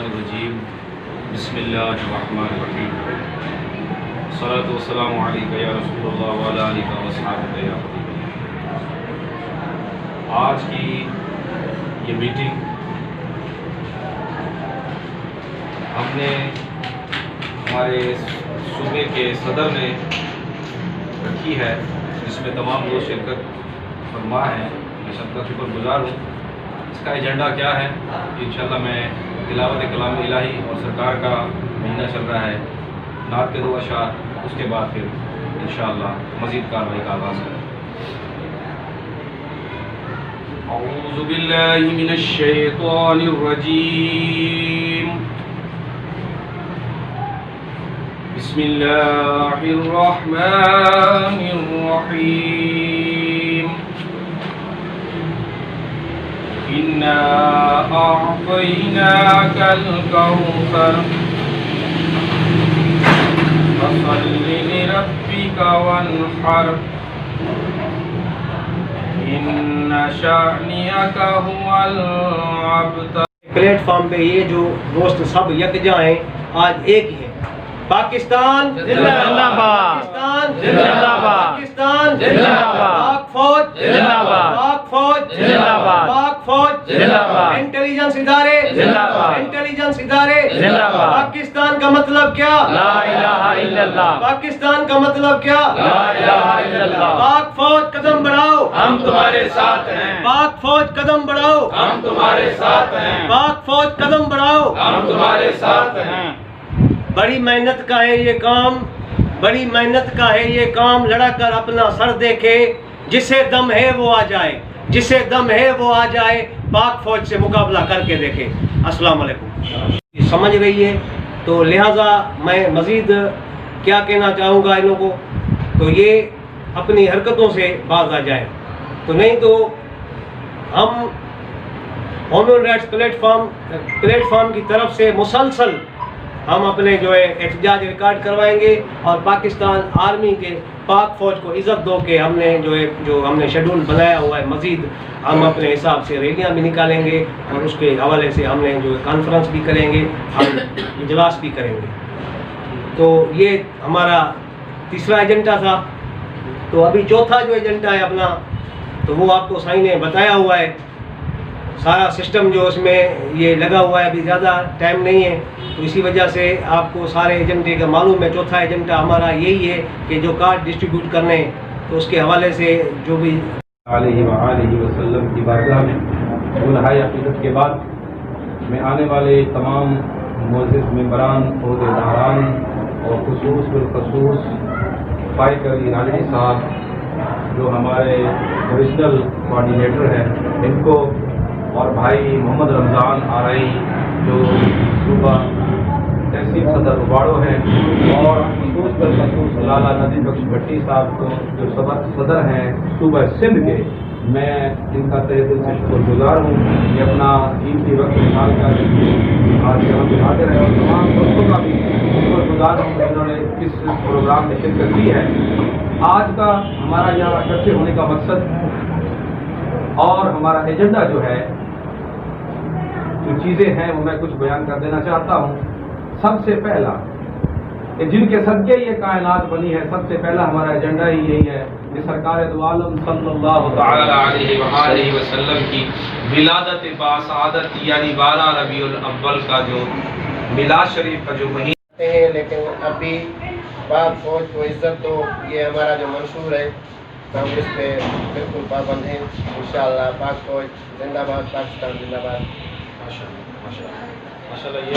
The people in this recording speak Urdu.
الشیطان الرجیم بسم اللہ الرحمن الرحیم الصلاۃ والسلام علیک یا رسول اللہ وعلی آلہ وصحبہ یا حبیب اللہ۔ آج کی یہ میٹنگ ہم نے ہمارے صوبے کے صدر نے رکھی ہے، جس میں تمام لوگ شرکت فرما ہیں۔ میں سب کا شکر گزار ہوں۔ اس کا ایجنڈا کیا ہے؟ انشاءاللہ میں تلاوت کلام الہی اور سرکار کا مہینہ چل رہا ہے، نعت کے 2 اشعار، اس کے بعد پھر انشاءاللہ مزید کارروائی کا آغاز ہے۔ اعوذ باللہ من الشیطان الرجیم، بسم اللہ الرحمن الرحیم، اِنَّا أَعْطَيْنَاكَ الْكَوْثَرَ فَصَلِّ لِرَبِّكَ وَانْحَرْ إِنَّ شَانِئَكَ هُوَ الْأَبْتَرُ۔ پلیٹ فارم پہ یہ جو دوست سب یکجا ہیں، آج ایک ہی ہے۔ پاکستان زندہ باد، پاکستان زندہ باد، پاکستان زندہ باد، پاک فوج زندہ باد، پاک فوج زندہ باد، پاک فوج زندہ باد، انٹیلیجنس ادارے زندہ باد، انٹیلیجنس ادارے زندہ باد۔ پاکستان کا مطلب کیا؟ لا الہ الا اللہ، پاکستان کا مطلب کیا؟ لا الہ الا اللہ۔ پاک فوج قدم بڑھاؤ، ہم تمہارے ساتھ ہیں، پاک فوج قدم بڑھاؤ، ہم تمہارے ساتھ ہیں، پاک فوج قدم بڑھاؤ۔ ہم تمہارے ساتھ ہیں۔ بڑی محنت کا ہے یہ کام، بڑی محنت کا ہے یہ کام، لڑا کر اپنا سر دیکھے، جسے دم ہے وہ آ جائے، جسے دم ہے وہ آ جائے، پاک فوج سے مقابلہ کر کے دیکھے۔ السلام علیکم۔ سمجھ رہی ہے تو لہٰذا میں مزید کیا کہنا چاہوں گا انہوں کو، تو یہ اپنی حرکتوں سے باز آ جائے، تو نہیں تو ہم ہیومن رائٹس پلیٹ فارم کی طرف سے مسلسل ہم اپنے جو ہے احتجاج ریکارڈ کروائیں گے، اور پاکستان آرمی کے پاک فوج کو عزت دو کہ ہم نے جو ہم نے شیڈول بنایا ہوا ہے، مزید ہم اپنے حساب سے ریلیاں بھی نکالیں گے، اور اس کے حوالے سے ہم نے جو کانفرنس بھی کریں گے، ہم اجلاس بھی کریں گے۔ تو یہ ہمارا تیسرا ایجنڈا تھا۔ تو ابھی چوتھا جو ایجنڈا ہے اپنا، تو وہ آپ کو سائن نے بتایا ہوا ہے، سارا سسٹم جو اس میں یہ لگا ہوا ہے، ابھی زیادہ ٹائم نہیں ہے، تو اسی وجہ سے آپ کو سارے ایجنڈے کا معلوم ہے۔ چوتھا ایجنڈا ہمارا یہی ہے کہ جو کارڈ ڈسٹریبیوٹ کرنے، تو اس کے حوالے سے جو بھی علیہ وآلہ وسلم کی بارگاہ میں گنہائے عقیدت کے بعد میں آنے والے تمام معزز ممبران، عہدیداران اور خصوص بالخصوص فائق علی راجڑی صاحب جو ہمارے اوریجنل کوآرڈینیٹر ہیں، ان کو، اور بھائی محمد رمضان آرائی جو صوبہ تحصیل صدر رواڑو ہیں، اور خصوص بالخصوص لالا ندیم بخش بھٹی صاحب کو جو صدر ہیں صوبہ سندھ کے، میں ان کا تہ دل سے شکر گزار ہوں کہ اپنا قیمتی وقت نکال کر آج یہاں پہ حاضر ہے، اور تمام دوستوں کا بھی شکر گزار ہوں کہ انہوں نے اس پروگرام میں شرکت کی ہے۔ آج کا ہمارا یہاں اکٹھے ہونے کا مقصد اور ہمارا ایجنڈا جو ہے، جو چیزیں ہیں وہ میں کچھ بیان کر دینا چاہتا ہوں۔ سب سے پہلا کہ جن کے صدقے یہ کائنات بنی ہے، سب سے پہلا ہمارا ایجنڈا ہی یہی ہے کہ سرکار دو عالم صلی اللہ تعالی علیہ وآلہ وسلم کی ولادت باسعادت یعنی 12 ربیع الاول کا جو میلاد شریف کا جو مہینہ ہیں، لیکن اب بھی پاک فوج کو عزت دو، یہ ہمارا جو منشور ہے، ہم اس پہ بالکل پابند ہیں۔ انشاءاللہ پاک فوج زندہ باد، پاکستان زندہ باد۔ ماشاءاللہ یہ